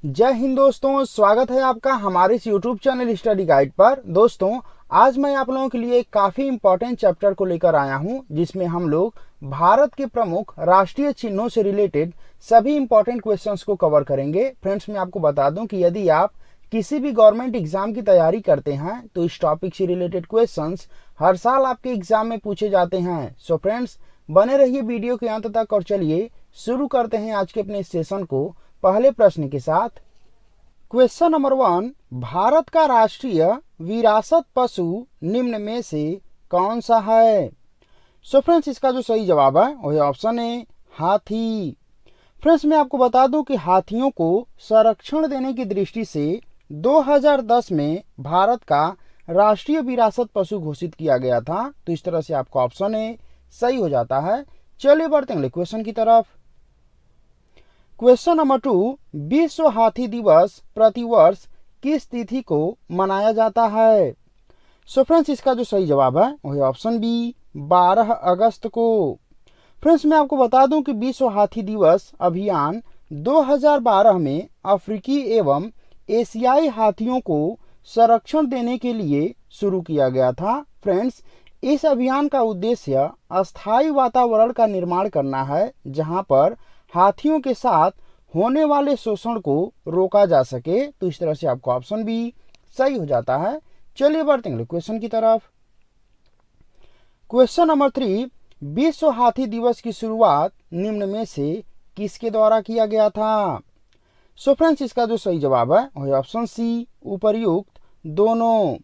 जय हिंद दोस्तों, स्वागत है आपका हमारे इस YouTube चैनल स्टडी गाइड पर। दोस्तों, आज मैं आप लोगों के लिए एक काफी इंपॉर्टेंट चैप्टर को लेकर आया हूं, जिसमें हम लोग भारत के प्रमुख राष्ट्रीय चिन्हों से रिलेटेड सभी इंपॉर्टेंट क्वेश्चंस को कवर करेंगे। फ्रेंड्स, मैं आपको बता दूं कि यदि आप किसी भी गवर्नमेंट एग्जाम की तैयारी करते हैं तो इस टॉपिक से रिलेटेड क्वेश्चंस हर साल आपके एग्जाम में पूछे जाते हैं। सो फ्रेंड्स, बने रहिए वीडियो के अंत तक और चलिए शुरू करते हैं आज के अपने सेशन को पहले प्रश्न के साथ। क्वेश्चन नंबर 1, भारत का राष्ट्रीय विरासत पशु निम्न में से कौन सा है? सो फ्रेंड्स, इसका जो सही जवाब है वही ऑप्शन है हाथी। फ्रेंड्स, मैं आपको बता दूं कि हाथियों को संरक्षण देने की दृष्टि से 2010 में भारत का राष्ट्रीय विरासत पशु घोषित किया गया था। तो इस तरह से आपका ऑप्शन है सही हो जाता है। चलिए बढ़ते हैं अगले क्वेश्चन की तरफ। क्वेश्चन नंबर 2, विश्व हाथी दिवस प्रतिवर्ष किस तिथि को मनाया जाता है? सो फ्रेंड्स, इसका जो सही जवाब है वही ऑप्शन बी 12 अगस्त को। फ्रेंड्स, मैं आपको बता दूं कि विश्व हाथी दिवस अभियान 2012 में अफ्रीकी एवं एशियाई हाथियों को संरक्षण देने के लिए शुरू किया गया था। फ्रेंड्स, इस अभियान का उद्देश्य अस्थायी वातावरण का निर्माण करना है, जहां पर हाथियों के साथ होने वाले शोषण को रोका जा सके। तो इस तरह से आपका ऑप्शन भी सही हो जाता है। चलिए बढ़ते हैं क्वेश्चन की तरफ। क्वेश्चन नंबर 3, विश्व हाथी दिवस की शुरुआत निम्न में से किसके द्वारा किया गया था? सो फ्रेंड्स, इसका जो सही जवाब है वही ऑप्शन सी उपर्युक्त दोनों।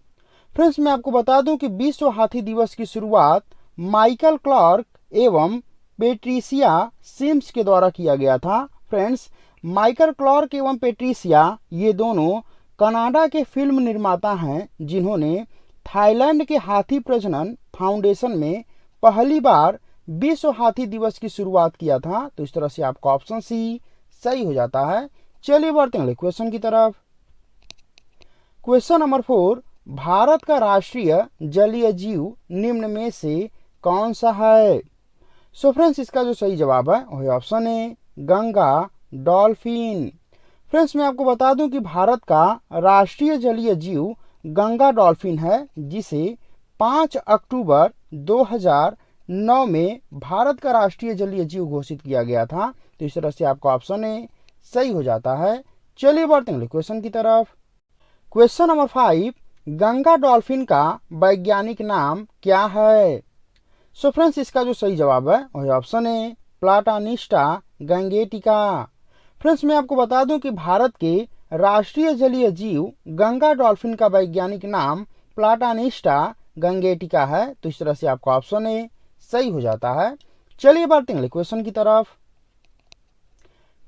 फ्रेंड्स, मैं आपको बता दूं कि विश्व हाथी दिवस की शुरुआत माइकल क्लार्क एवं पेट्रिसिया सिम्स के द्वारा किया गया था। फ्रेंड्स, माइकल क्लार्क एवं पेट्रिसिया ये दोनों कनाडा के फिल्म निर्माता हैं, जिन्होंने थाईलैंड के हाथी प्रजनन फाउंडेशन में पहली बार विश्व हाथी दिवस की शुरुआत किया था। तो इस तरह से आपका ऑप्शन सी सही हो जाता है। चलिए बढ़ते हैं क्वेश्चन की तरफ। क्वेश्चन नंबर 4, भारत का राष्ट्रीय जलीय जीव निम्न में से कौन सा है? सो फ्रेंड्स, इसका जो सही जवाब है वही ऑप्शन है गंगा डॉल्फिन। फ्रेंड्स, मैं आपको बता दूं कि भारत का राष्ट्रीय जलीय जीव गंगा डॉल्फिन है, जिसे 5 अक्टूबर 2009 में भारत का राष्ट्रीय जलीय जीव घोषित किया गया था। तो इस तरह से आपका ऑप्शन है सही हो जाता है। चलिए बढ़ते हैं क्वेश्चन की तरफ। क्वेश्चन नंबर 5, गंगा डॉल्फिन का वैज्ञानिक नाम क्या है? सो फ्रेंड्स, इसका जो सही जवाब है वही ऑप्शन है प्लाटानिस्टा गंगेटिका। फ्रेंड्स, मैं आपको बता दूं कि भारत के राष्ट्रीय जलीय जीव गंगा डॉल्फिन का वैज्ञानिक नाम प्लाटानिस्टा गंगेटिका है। तो इस तरह से आपका ऑप्शन है सही हो जाता है। चलिए बढ़ते हैं क्वेश्चन की तरफ।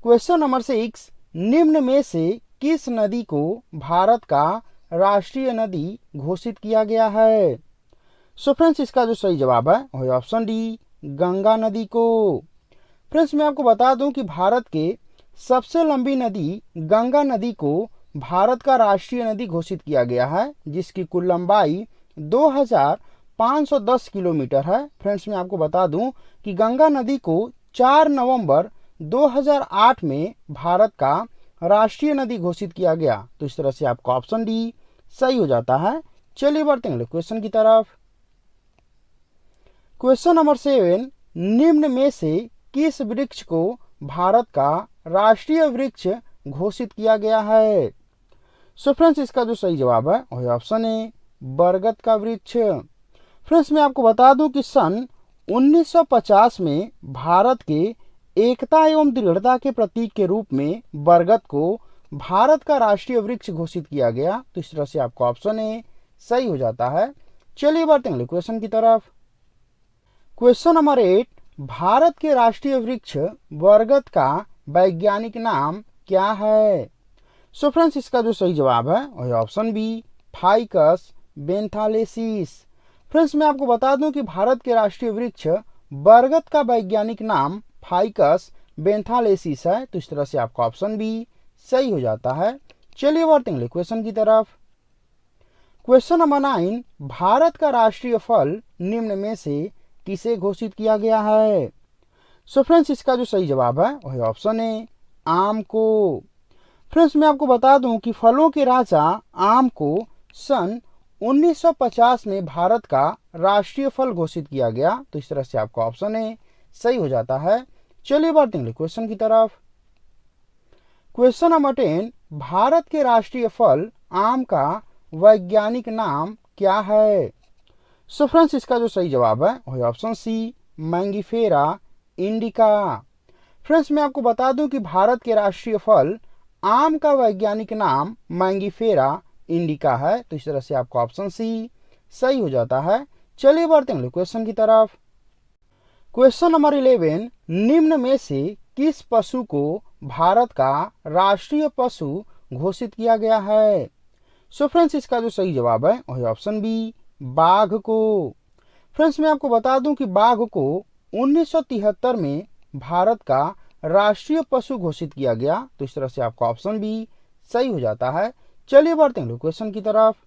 क्वेश्चन नंबर 6, निम्न में से किस नदी को भारत का राष्ट्रीय नदी घोषित किया गया है? सो फ्रेंड्स, इसका जो सही जवाब है वही ऑप्शन डी गंगा नदी को। फ्रेंड्स, मैं आपको बता दूं कि भारत के सबसे लंबी नदी गंगा नदी को भारत का राष्ट्रीय नदी घोषित किया गया है, जिसकी कुल लंबाई 2510 किलोमीटर है। फ्रेंड्स, मैं आपको बता दूं कि गंगा नदी को 4 नवंबर 2008 में भारत का राष्ट्रीय नदी घोषित किया गया। तो इस तरह से आपका ऑप्शन डी सही हो जाता है। चलिए बढ़ते हैं क्वेश्चन की तरफ। क्वेश्चन नंबर 7, निम्न में से किस वृक्ष को भारत का राष्ट्रीय वृक्ष घोषित किया गया है? सो फ्रेंड्स, इसका जो सही जवाब है वही ऑप्शन है बरगद का वृक्ष। फ्रेंड्स, मैं आपको बता दूं कि सन 1950 में भारत के एकता एवं दृढ़ता के प्रतीक के रूप में बरगद को भारत का राष्ट्रीय वृक्ष घोषित किया गया। तो इस तरह से आपका ऑप्शन है सही हो जाता है। चलिए बढ़ते हैं क्वेश्चन की तरफ। क्वेश्चन नंबर 8, भारत के राष्ट्रीय वृक्ष बरगद का वैज्ञानिक नाम क्या है? सो फ्रेंड्स, इसका जो सही जवाब है वही ऑप्शन बी फाइकस बेंथालेसिस। फ्रेंड्स, मैं आपको बता दूं कि भारत के राष्ट्रीय वृक्ष बरगद का वैज्ञानिक नाम फाइकस बेंथालेसिस है। तो इस तरह से आपका ऑप्शन बी सही हो जाता है। चलिए बढ़ते हैं क्वेश्चन की तरफ। क्वेश्चन नंबर 9, भारत का राष्ट्रीय फल निम्न में से किसे घोषित किया गया है? सो फ्रेंड्स, इसका जो सही जवाब है वही ऑप्शन है आम को। फ्रेंड्स मैं आपको बता दूं कि फलों के राजा आम को सन 1950 में भारत का राष्ट्रीय फल घोषित किया गया। तो इस तरह से आपका ऑप्शन ए सही हो जाता है। चलिए बढ़ते हैं क्वेश्चन की तरफ। क्वेश्चन नंबर 10, भारत के राष्ट्रीय फल आम का वैज्ञानिक नाम क्या है? सो फ्रेंड्स इसका जो सही जवाब है वह option C, Mangifera indica. Friends मैं आपको बता दूं कि भारत के राष्ट्रीय फल आम का वैज्ञानिक नाम मैंगीफेरा इंडिका है। तो इस तरह से आपका ऑप्शन सी सही हो जाता है। चलिए बढ़ते हैं क्वेश्चन की तरफ। क्वेश्चन नंबर 11, निम्न में से किस पशु को भारत का राष्ट्रीय पशु घोषित किया गया है? सो फ्रेंड्स इसका जो सही जवाब है वह ऑप्शन बी, बाघ को। फ्रेंड्स मैं आपको बता दूं कि बाघ को 1973 में भारत का राष्ट्रीय पशु घोषित किया गया। तो इस तरह से आपका ऑप्शन बी सही हो जाता है। चलिए बढ़ते हैं क्वेश्चन की तरफ।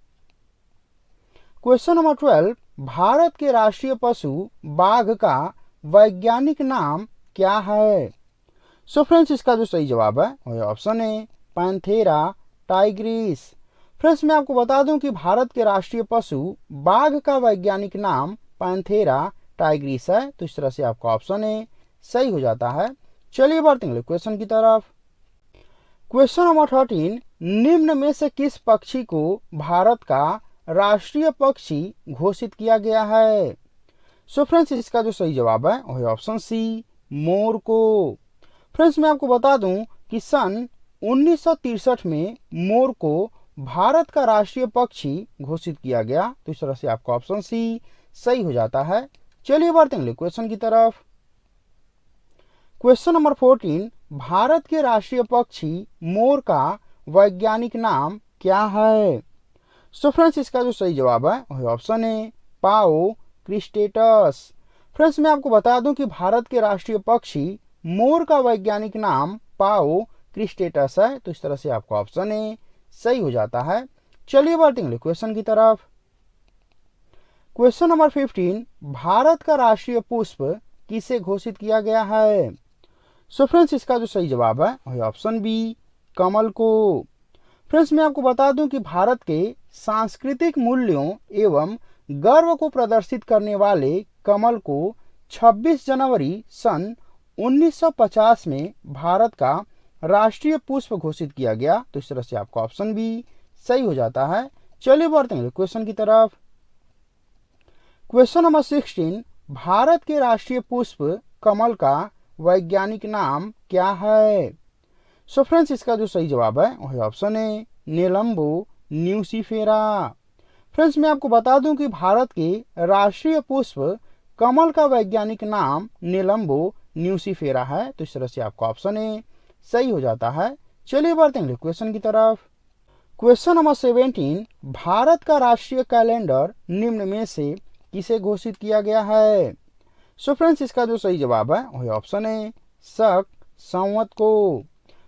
क्वेश्चन नंबर 12, भारत के राष्ट्रीय पशु बाघ का वैज्ञानिक नाम क्या है? सो फ्रेंड्स इसका जो सही जवाब है वह ऑप्शन है पैंथेरा टाइग्रिस। फ्रेंड्स मैं आपको बता दूं कि भारत के राष्ट्रीय पशु बाघ का वैज्ञानिक नाम पैंथेरा टाइग्रिस है। तो इस तरह से आपका ऑप्शन है सही हो जाता है। चलिए बढ़ते हैं क्वेश्चन की तरफ। क्वेश्चन नंबर 13, निम्न में से किस पक्षी को भारत का राष्ट्रीय पक्षी घोषित किया गया है? सो फ्रेंड्स इसका जो सही जवाब है वह ऑप्शन सी, मोर को। फ्रेंड्स मैं आपको बता दूं कि सन 1963 में मोर को भारत का राष्ट्रीय पक्षी घोषित किया गया। तो इस तरह से आपका ऑप्शन सी सही हो जाता है। चलिए बढ़ते हैं क्वेश्चन की तरफ। क्वेश्चन नंबर 14, भारत के राष्ट्रीय पक्षी मोर का वैज्ञानिक नाम क्या है? सो फ्रेंड्स इसका जो सही जवाब है वह ऑप्शन है पाओ क्रिस्टेटस। फ्रेंड्स मैं आपको बता दूं कि भारत के राष्ट्रीय पक्षी मोर का वैज्ञानिक नाम पाओ क्रिस्टेटस है। तो इस तरह से आपका ऑप्शन ए सही हो जाता है। चलिए बढ़ते हैं क्वेश्चन की तरफ। क्वेश्चन नंबर 15, भारत का राष्ट्रीय पुष्प किसे घोषित किया गया है? सो फ्रेंड्स इसका जो सही जवाब है वह ऑप्शन बी, कमल को। फ्रेंड्स मैं आपको बता दूं कि भारत के सांस्कृतिक मूल्यों एवं गर्व को प्रदर्शित करने वाले कमल को 26 जनवरी सन 1950 में भारत का राष्ट्रीय पुष्प घोषित किया गया। तो इस तरह से आपका ऑप्शन बी सही हो जाता है। चलिए बढ़ते हैं क्वेश्चन की तरफ। क्वेश्चन नंबर 16, भारत के राष्ट्रीय पुष्प कमल का वैज्ञानिक नाम क्या है? सो फ्रेंड्स इसका जो सही जवाब है वह ऑप्शन है नेलम्बो न्यूसीफेरा। फ्रेंड्स मैं आपको बता दूं कि भारत के राष्ट्रीय पुष्प कमल का वैज्ञानिक नाम नेलम्बो न्यूसीफेरा है। तो इस तरह से आपका ऑप्शन ए सही हो जाता है। चलिए बढ़ते हैं क्वेश्चन की तरफ। क्वेश्चन नंबर 17, भारत का राष्ट्रीय कैलेंडर निम्न में से किसे घोषित किया गया है? सो फ्रेंड्स इसका जो सही जवाब है वह ऑप्शन है शक संवत को।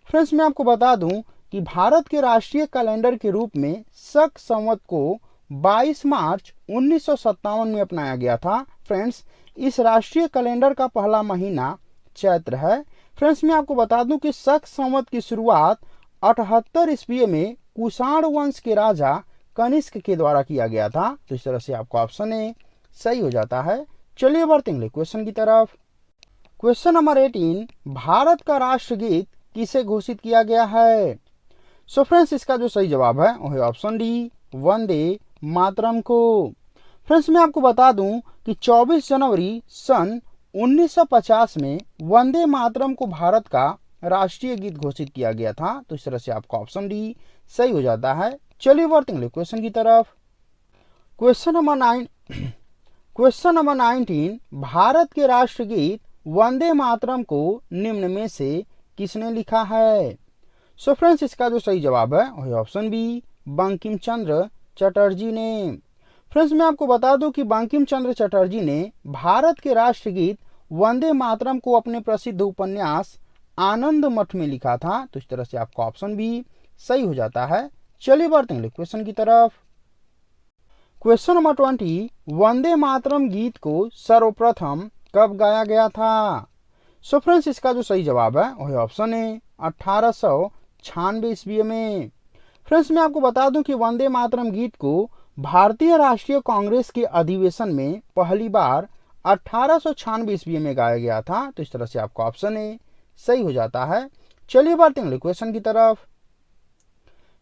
फ्रेंड्स मैं आपको बता दूं कि भारत के राष्ट्रीय कैलेंडर के रूप में शक संवत को 22 मार्च 1957 में अपनाया गया था। फ्रेंड्स इस राष्ट्रीय कैलेंडर का पहला महीना चैत्र है। फ्रेंड्स मैं आपको बता दूं कि शक संवत की शुरुआत 78 ईस्वी में कुषाण वंश के राजा कनिष्क के द्वारा किया गया था। तो इस तरह से आपका ऑप्शन ए सही हो जाता है। चलिए बढ़ते हैं क्वेश्चन की तरफ। क्वेश्चन नंबर 18, भारत का राष्ट्रगीत किसे घोषित किया गया है? सो फ्रेंड्स इसका जो सही जवाब है वह ऑप्शन डी वंदे मातरम को। फ्रेंड्स मैं आपको बता दूं कि 24 जनवरी सन 1950 में वंदे मातरम को भारत का राष्ट्रीय गीत घोषित किया गया था। तो इस तरह से आपका ऑप्शन डी सही हो जाता है। चलिए बढ़ते हैं क्वेश्चन की तरफ। क्वेश्चन नंबर 19, भारत के राष्ट्रगीत वंदे मातरम को निम्न में से किसने लिखा है? सो फ्रेंड्स इसका जो सही जवाब है वह ऑप्शन बी बंकिम चंद्र चटर्जी ने। फ्रेंड्स मैं आपको बता दूं कि बंकिम चंद्र चटर्जी ने भारत के राष्ट्रगीत वंदे मातरम को अपने प्रसिद्ध उपन्यास आनंद मठ में लिखा था। तो इस तरह से आपका ऑप्शन बी सही हो जाता है। चलिए बढ़ते हैं क्वेश्चन की तरफ। क्वेश्चन नंबर 20, वंदे मातरम गीत को सर्वप्रथम कब गाया गया था? सो फ्रेंड्स इसका जो सही जवाब है वह ऑप्शन है 96 ईस्वी में। फ्रेंड्स मैं आपको बता दूं कि वंदे मातरम गीत को भारतीय राष्ट्रीय कांग्रेस के अधिवेशन में पहली बार 1896 ईस्वी में गाया गया था। तो इस तरह से आपका ऑप्शन ए सही हो जाता है। चलिए बढ़ते हैं अगले क्वेश्चन की तरफ।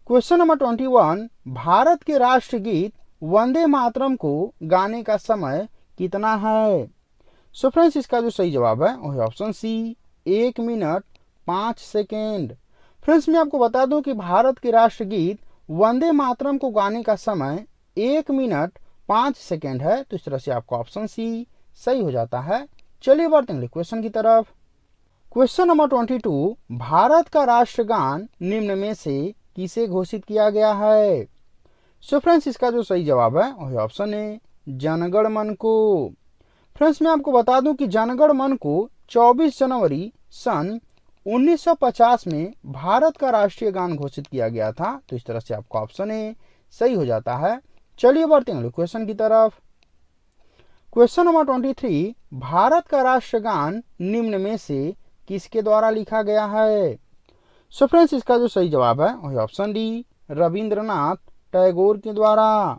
क्वेश्चन नंबर 21, भारत के राष्ट्रगीत वंदे मातरम को गाने का समय कितना है? सो फ्रेंड्स इसका जो सही जवाब है वह है option C 1 minute 5 second. Friends मैं आपको बता दूं कि भारत के राष्ट्रगीत वंदे मातरम को गाने का समय 1 मिनट 5 सेकेंड है। तो इस तरह से आपका ऑप्शन सी सही हो जाता है। चलिए बढ़ते हैं क्वेश्चन की तरफ। क्वेश्चन नंबर 22, भारत का राष्ट्रगान निम्न में से किसे घोषित किया गया है? सो फ्रेंड्स इसका जो सही जवाब है वह ऑप्शन है जनगण मन को। फ्रेंड्स मैं आपको बता दूं कि जनगण मन को 24 जनवरी सन 1950 में भारत का राष्ट्रीय गान घोषित किया गया था। तो इस तरह से आपका ऑप्शन ए सही हो जाता है। चलिए बढ़ते हैं क्वेश्चन की तरफ। क्वेश्चन नंबर 23, भारत का राष्ट्रगान निम्न में से किसके द्वारा लिखा गया है? सो फ्रेंड्स इसका जो सही जवाब है वह ऑप्शन डी रविंद्रनाथ टैगोर के द्वारा।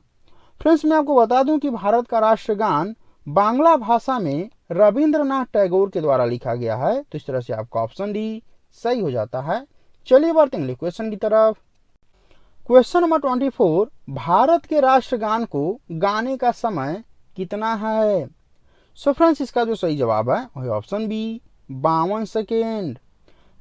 फ्रेंड्स मैं आपको बता दूं कि भारत का राष्ट्रगान बांग्ला भाषा में रविंद्रनाथ टैगोर के द्वारा लिखा गया है। तो इस तरह से आपका ऑप्शन डी सही हो जाता है। चलिए बढ़ते हैं क्वेश्चन की तरफ। क्वेश्चन नंबर 24, भारत के राष्ट्रगान को गाने का समय कितना है? सो फ्रेंड्स इसका जो सही जवाब है वह ऑप्शन बी 52 सेकेंड।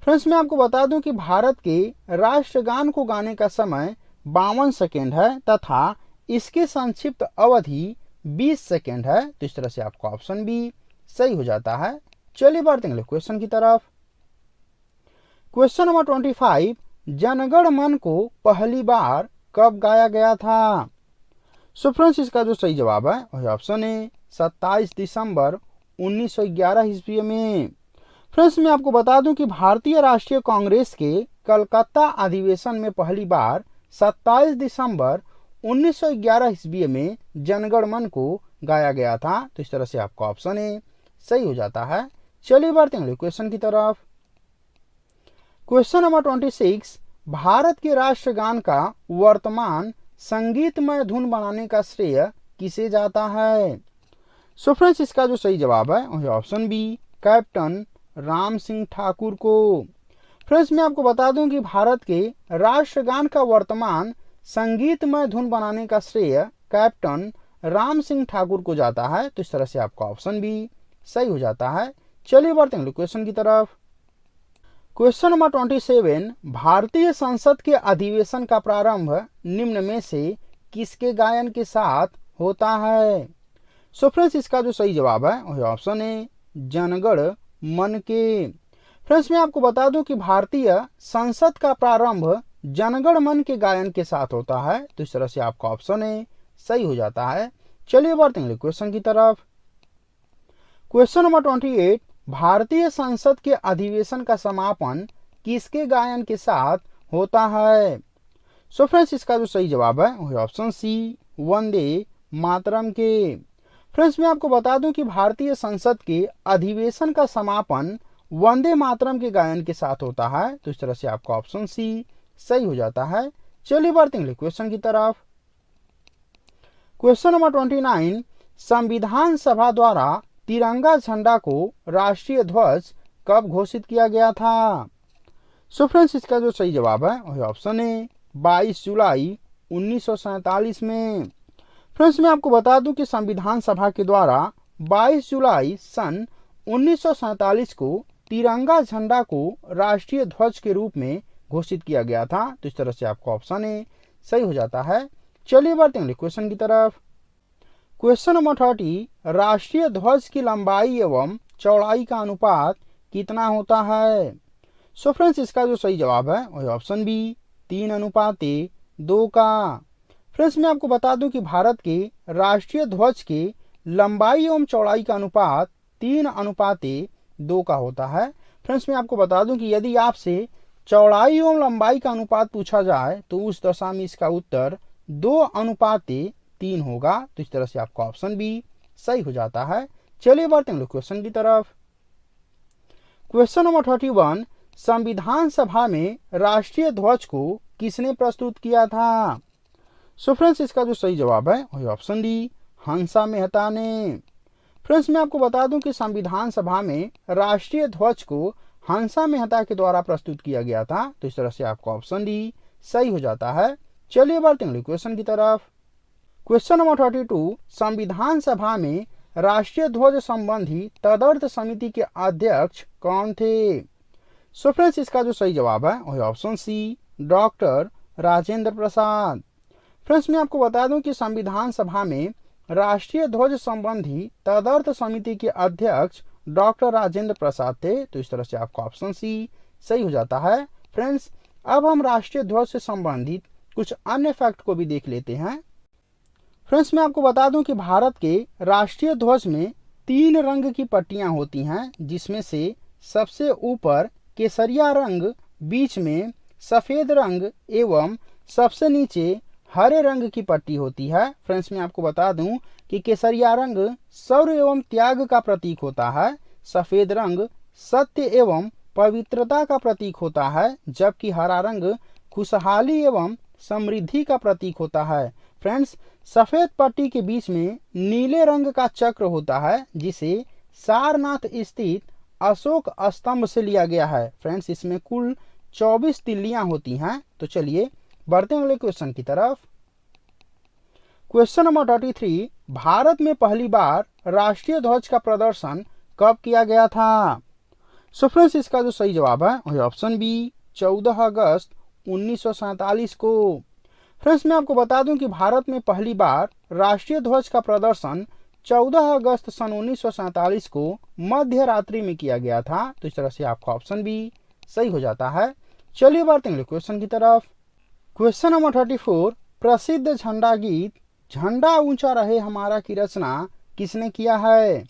फ्रेंड्स मैं आपको बता दूं कि भारत के राष्ट्रगान को गाने का समय 52 सेकेंड है तथा इसके संक्षिप्त अवधि 20 सेकेंड है। तो इस तरह से आपका ऑप्शन बी सही हो जाता है। चलिए बढ़ते हैं क्वेश्चन की तरफ। क्वेश्चन नंबर 25, जनगण मन को पहली बार कब गाया गया था? सो फ्रेंड्स इसका जो सही जवाब है वह ऑप्शन है 27 दिसंबर 1911 ईस्वी में। फ्रेंड्स मैं आपको बता दूं कि भारतीय राष्ट्रीय कांग्रेस के कलकत्ता अधिवेशन में पहली बार 27 दिसंबर 1911 ईस्वी में जनगण मन को गाया गया था। तो इस तरह से आपका ऑप्शन ए सही हो जाता है। चलिए बढ़ते हैं क्वेश्चन की तरफ। क्वेश्चन नंबर 26, भारत के राष्ट्रगान का वर्तमान संगीतमय धुन बनाने का श्रेय किसे जाता है? सो फ्रेंड्स इसका जो सही जवाब है वह option B captain Ram Singh Thakur को। फ्रेंड्स मैं आपको बता दूं कि भारत के राष्ट्रगान का वर्तमान संगीतमय धुन बनाने का श्रेय कैप्टन राम सिंह ठाकुर को जाता है। तो इस तरह से आपका ऑप्शन बी सही हो जाता है। चलिए बढ़ते हैं क्वेश्चन की तरफ। क्वेश्चन नंबर 27, भारतीय संसद के अधिवेशन का प्रारंभ निम्न में से किसके गायन के साथ होता है? सो फ्रेंड्स इसका जो सही जवाब है वह ऑप्शन है जनगण मन के। फ्रेंड्स मैं आपको बता दूं कि भारतीय संसद का प्रारंभ जनगण मन के गायन के साथ होता है। तो इस तरह से आपका ऑप्शन है सही हो जाता है। चलिए बढ़ते हैं क्वेश्चन की तरफ। क्वेश्चन नंबर 28, भारतीय संसद के अधिवेशन का समापन किसके गायन के साथ होता है? सो फ्रेंड्स इसका जो सही जवाब है वह ऑप्शन सी वंदे मातरम के। फ्रेंड्स मैं आपको बता दूं कि भारतीय संसद के अधिवेशन का समापन वंदे मातरम के गायन के साथ होता है। तो इस तरह से आपका ऑप्शन सी सही हो जाता है। चलिए बढ़ते हैं क्वेश्चन की तरफ। क्वेश्चन नंबर 29, संविधान सभा द्वारा तिरंगा झंडा को राष्ट्रीय ध्वज कब घोषित किया गया था? सो फ्रेंड्स इसका जो सही जवाब है वह ऑप्शन है 22 जुलाई 1947 में। फ्रेंड्स मैं आपको बता दूं कि संविधान सभा के द्वारा 22 जुलाई सन 1947 को तिरंगा झंडा को राष्ट्रीय ध्वज के रूप में घोषित किया गया था। तो इस तरह से आपका ऑप्शन ए सही हो जाता है। चलिए बढ़ते हैं क्वेश्चन की तरफ। क्वेश्चन नंबर 30, राष्ट्रीय ध्वज की लंबाई एवं चौड़ाई का अनुपात कितना होता है? सो फ्रेंड्स इसका जो सही जवाब है वह ऑप्शन बी 3:2 का। फ्रेंड्स मैं आपको बता दूं कि भारत के राष्ट्रीय ध्वज के लंबाई एवं चौड़ाई का अनुपात 3:2 का होता है। फ्रेंड्स मैं आपको बता दूं कि यदि आपसे चौड़ाई एवं लंबाई का अनुपात पूछा जाए तो उस दशा में इसका उत्तर 2:3 होगा। तो इस तरह से आपका ऑप्शन बी सही हो जाता है। चलिए बढ़ते हैं क्वेश्चन की तरफ। क्वेश्चन नंबर 31, संविधान सभा में राष्ट्रीय ध्वज को किसने प्रस्तुत किया था? सो फ्रेंड्स, इसका जो सही जवाब है वही ऑप्शन डी, हंसा मेहता ने। फ्रेंड्स, मैं आपको बता दूं कि संविधान सभा में राष्ट्रीय ध्वज को हंसा मेहता के द्वारा प्रस्तुत किया गया था। तो इस तरह से आपका ऑप्शन डी सही हो जाता है। चलिए बढ़ते अगले क्वेश्चन की तरफ। क्वेश्चन नंबर 32, संविधान सभा में राष्ट्रीय ध्वज संबंधी तदर्थ समिति के अध्यक्ष कौन थे? सो फ्रेंड्स, इसका जो सही जवाब है वही ऑप्शन सी, डॉक्टर राजेंद्र प्रसाद। फ्रेंड्स, मैं आपको बता दूं कि संविधान सभा में राष्ट्रीय ध्वज संबंधी तदर्थ समिति के अध्यक्ष डॉक्टर राजेंद्र प्रसाद थे। तो इस तरह से आपका ऑप्शन सी सही हो जाता है। फ्रेंड्स, अब हम राष्ट्रीय ध्वज से संबंधित कुछ अन्य फैक्ट को भी देख लेते हैं। फ्रेंड्स, मैं आपको बता दूं कि भारत के राष्ट्रीय ध्वज में 3 रंग की पट्टियां होती हैं, जिसमें से सबसे ऊपर केसरिया रंग, बीच में सफेद रंग एवं सबसे नीचे हरे रंग की पट्टी होती है। फ्रेंड्स, मैं आपको बता दूं कि केसरिया रंग शौर्य एवं त्याग का प्रतीक होता है, सफेद रंग सत्य एवं पवित्रता का प्रतीक होता है, जबकि हरा रंग खुशहाली एवं समृद्धि का प्रतीक होता है। फ्रेंड्स, सफेद पट्टी के बीच में नीले रंग का चक्र होता है, जिसे सारनाथ स्थित अशोक स्तंभ से लिया गया है। फ्रेंड्स, इसमें कुल 24 तिल्लियां होती हैं। तो चलिए बढ़ते हैं अगले क्वेश्चन की तरफ। क्वेश्चन नंबर 33, भारत में पहली बार राष्ट्रीय ध्वज का प्रदर्शन कब किया गया था? सो फ्रेंड्स, इसका जो सही जवाब है वही ऑप्शन बी, 14 अगस्त 1947 को। फ्रेंड्स, मैं आपको बता दूं कि भारत में पहली बार राष्ट्रीय ध्वज का प्रदर्शन 14 अगस्त सन 1947 को मध्य रात्रि में किया गया था। तो इस तरह से आपका ऑप्शन बी सही हो जाता है। चलिए बढ़ते हैं क्वेश्चन की तरफ। क्वेश्चन नंबर 34, प्रसिद्ध झंडा गीत झंडा ऊंचा रहे हमारा की रचना किसने किया है?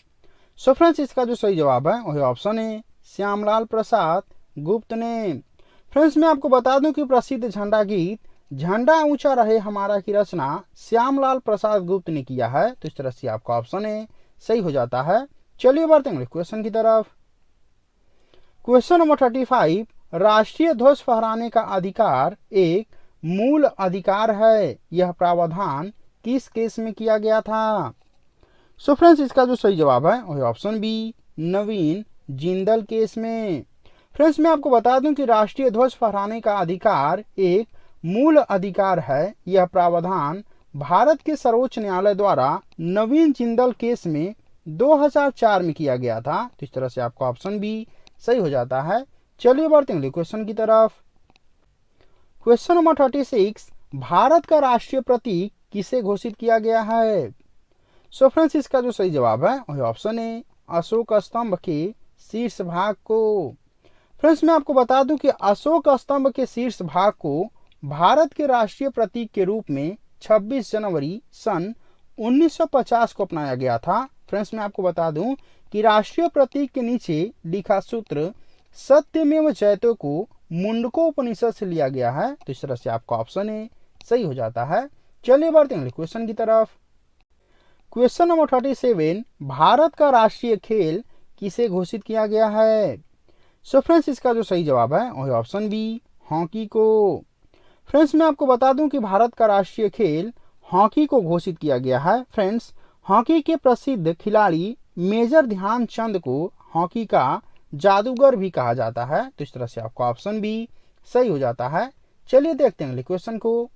सो फ्रेंड्स, इसका जो सही जवाब है वही ऑप्शन है, श्यामलाल प्रसाद गुप्त ने। फ्रेंड्स, मैं आपको बता दूं कि प्रसिद्ध झंडा गीत झंडा ऊंचा रहे हमारा की रचना श्यामलाल प्रसाद गुप्त ने किया है। तो इस तरह से आपका ऑप्शन है सही हो जाता है। चलिए बढ़ते हैं क्वेश्चन की तरफ। क्वेश्चन नंबर 35, राष्ट्रीय ध्वज फहराने का अधिकार एक मूल अधिकार है, यह प्रावधान किस केस में किया गया था? सो फ्रेंड्स, इसका जो सही जवाब है वही ऑप्शन बी, नवीन जिंदल केस में। फ्रेंड्स, मैं आपको बता दूं कि राष्ट्रीय ध्वज फहराने का अधिकार एक मूल अधिकार है, यह प्रावधान भारत के सर्वोच्च न्यायालय द्वारा नवीन जिंदल केस में 2004 में किया गया था। तो इस तरह से आपका ऑप्शन बी सही हो जाता है। चलिए बढ़ते हैं क्वेश्चन की तरफ। क्वेश्चन नंबर 36, भारत का राष्ट्रीय प्रतीक किसे घोषित किया गया है? सो फ्रेंड्स, इसका जो सही जवाब है वही ऑप्शन है, अशोक स्तंभ के शीर्ष भाग को। फ्रेंड्स, मैं आपको बता दूं कि अशोक स्तंभ के शीर्ष भाग को भारत के राष्ट्रीय प्रतीक के रूप में 26 जनवरी सन 1950 को अपनाया गया था। फ्रेंड्स, मैं आपको बता दूं कि राष्ट्रीय प्रतीक के नीचे लिखा सूत्र सत्यमेव जयते को मुंडको उपनिषद से लिया गया है। तो इस तरह से आपका ऑप्शन है सही हो जाता है। चलिए बढ़ते हैं क्वेश्चन की तरफ। क्वेश्चन नंबर 37, भारत का राष्ट्रीय खेल किसे घोषित किया गया है? सो फ्रेंड्स, इसका जो सही जवाब है वही ऑप्शन बी, हॉकी को। फ्रेंड्स, मैं आपको बता दूं कि भारत का राष्ट्रीय खेल हॉकी को घोषित किया गया है। फ्रेंड्स, हॉकी के प्रसिद्ध खिलाड़ी मेजर ध्यानचंद को हॉकी का जादूगर भी कहा जाता है। तो इस तरह से आपका ऑप्शन बी सही हो जाता है। चलिए देखते हैं अगले क्वेश्चन को।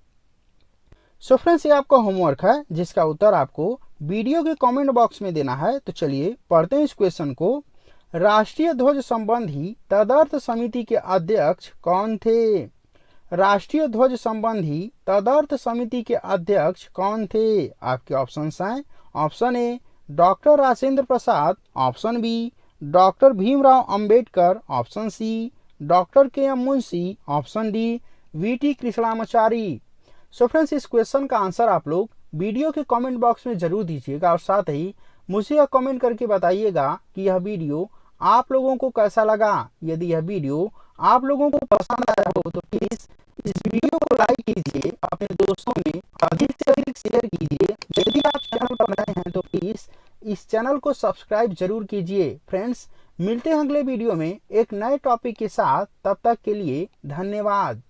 सो फ्रेंड्स, ये आपका होमवर्क है, जिसका उत्तर आपको वीडियो के कमेंट बॉक्स में देना है। तो चलिए पढ़ते हैं इस क्वेश्चन को। राष्ट्रीय ध्वज संबंधी तदर्थ समिति के अध्यक्ष कौन थे? राष्ट्रीय ध्वज संबंधी तदर्थ समिति के अध्यक्ष कौन थे? आपके ऑप्शंस हैं, option A doctor Rajendra Prasad, option B doctor Bhimrao Ambedkar, option C doctor K M. Munshi, option D V T. Krishnamachari. So friends, इस क्वेश्चन का आंसर आप लोग वीडियो के कमेंट बॉक्स में जरूर दीजिएगा और साथ ही मुझे यह कमेंट करके बताइएगा कि यह वीडियो आप लोगों को कैसा लगा। यदि यह वीडियो आप लोगों को पसंद आया हो तो प्लीज इस वीडियो को लाइक कीजिए, अपने दोस्तों में अधिक से अधिक शेयर कीजिए। यदि आप चैनल पर नए हैं तो प्लीज इस चैनल को सब्सक्राइब जरूर कीजिए। फ्रेंड्स, मिलते हैं अगले वीडियो में एक नए टॉपिक के साथ। तब तक के लिए धन्यवाद।